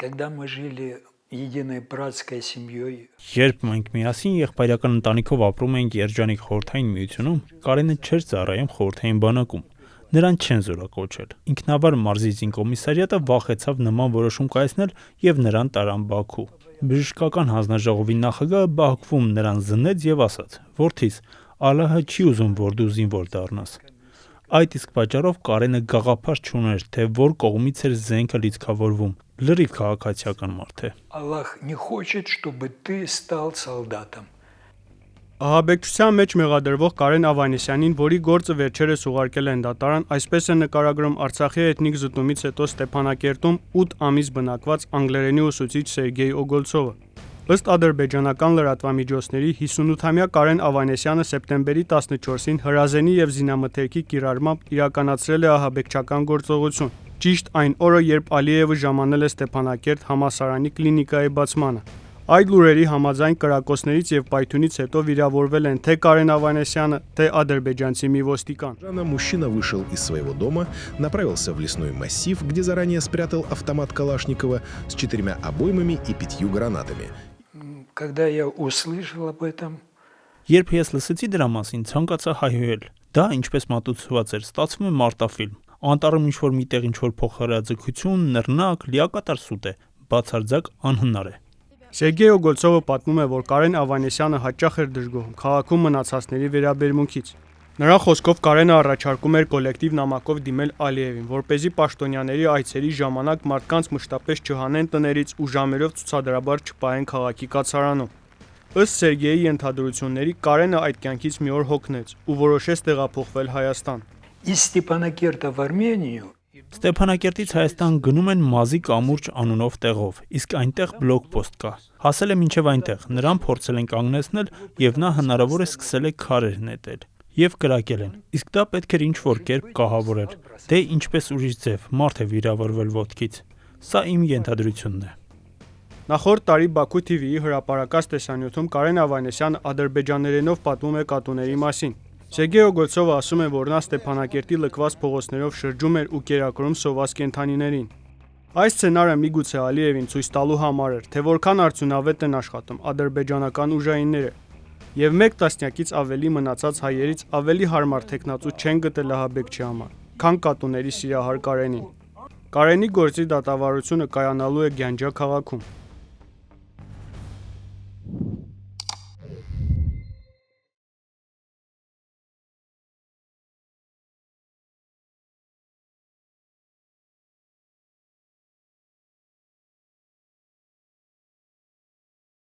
Когда мы жили единой братской семьей, Երբ մենք միասին եղբայրական ընտանիքով ապրում էինք Երջանիկ խորհրդային միությունում, Կարենը չէր ծառայում խորհրդային բանակում։ Նրան չեն զորակոչել։ Ինքնավար մարզիչին կոմիսարիատը վախեցավ նման որոշում կայացնել եւ նրան տարան Բաքու։ Բժշկական հանձնաժողովի նախագահը Բաքվում նրան զննեց եւ ասաց. «Որդիս, Ալլահը չի ուզում, որ դու զինվոր դառնաս»։ Այդ իսկ պատճառով Կարենը գաղափար չուներ, թե որ կողմից էր զենքը լիցքավորվում։ Լրիվ քաղաքացիական մարդ է։ Аллах не хочет, чтобы ты стал солдатом. Ահաբեկչության մեջ մեղադրվող Կարեն Ավանեսյանին, որի գործը վերջերս ուղարկել են դատարան, այսպես է նկարագրում Արցախի էթնիկ զտումից հետո Ստեփանակերտում 8 ամիս բնակված անգլերենի ուսուցիչ Սերգեյ Օգոլցովը։ Ըստ ադրբեջանական լրատվամիջոցների 58-ամյա Կարեն Ավանեսյանը սեպտեմբերի 14-ին հրազենի եւ զինամթերքի կիրառմամբ իրականացրել է ահաբեկչական գործողություն։ Ճիշտ այն օրը, երբ Ալիևը ժամանել է Ստեփանակերտ համալսարանի կլինիկայի բացմանը։ Այդ լուրերի համաձայն կրակոցներից եւ պայթյունից հետո վիրավորվել են թե Կարեն Ավանեսյանը, թե ադրբեջանցի մի ոստիկան։ Мужчина вышел из своего дома, направился в лесной массив, где заранее спрятал автомат Калашникова с 4 обоймами и 5 гранатами. Когда я услышал об этом, Երբ ես լսեցի դրա մասին, ցանկացա հայհոյել։ Դա ինչպես մատուցված էր, ստացվում է մարտաֆիլմ։ Անտառում ինչ-որ միտեղ ինչ-որ փոխհրաձգություն, նռնակ, լիակատար սուտ է, բացարձակ անհնար է։ Սերգեյ Օգոլցովը պատմում է, որ Կարեն Ավանեսյանը հաճախ էր դժգոհում քաղաքում մնացածների վերաբերմունքից։ Նրա խոսքով Կարենը առաջարկում էր կոլեկտիվ նամակով դիմել Ալիևին, որպեսզի պաշտոնյաների այցերի ժամանակ մարդկանց մշտապես չհանեն տներից ու ժամերով ցուցադրաբար չպահեն քաղաքի կացարանում։ Ըստ Սերգեյի ենթադրությունների Կարենը այդ կյանքից մի օր հոգնեց ու որոշեց տեղափոխվել Հայաստան։ из Степанакерта в Армению Ստեփանակերտից Հայաստան գնում են Մազի կամուրջ անունով տեղով, իսկ այնտեղ բլոկպոստ կա։ Հասել է մինչև այնտեղ, նրան փորձել են կանգնեցնել եւ նա հնարավոր է սկսել է քարեր նետել եւ կրակել են։ Իսկ դա պետք էր ինչ-որ կերպ կահավորել։ Դե ինչպես ուրիշ ձև, մարդ է վիրավորվել ոտքից։ Սա իմ ենթադրությունն է։ Նախորդ տարի Բաքու TV-ի հրապարակած տեսանյութում Կարեն Ավանեսյանը ադրբեջաներենով պատմում է կատուների մասին։ Սերգեյ Օգոլցովը ասում է, որ նա Ստեփանակերտի լքված փողոցներով շրջում էր ու կերակրում սոված կենդանիներին։ Այս սցենարը միգուցե Ալիևին ցույց տալու համար էր, թե որքան արդյունավետ են աշխատում ադրբեջանական ուժայինները, եւ մեկ տասնյակից ավելի մնացած հայերից ավելի հարմար թեկնածու չեն գտել ահաբեկչի համար, քան կատուների սիրահար Կարենին։ Կարենի գործի դատավարությունը կայանալու է Գյանջա քաղաքում։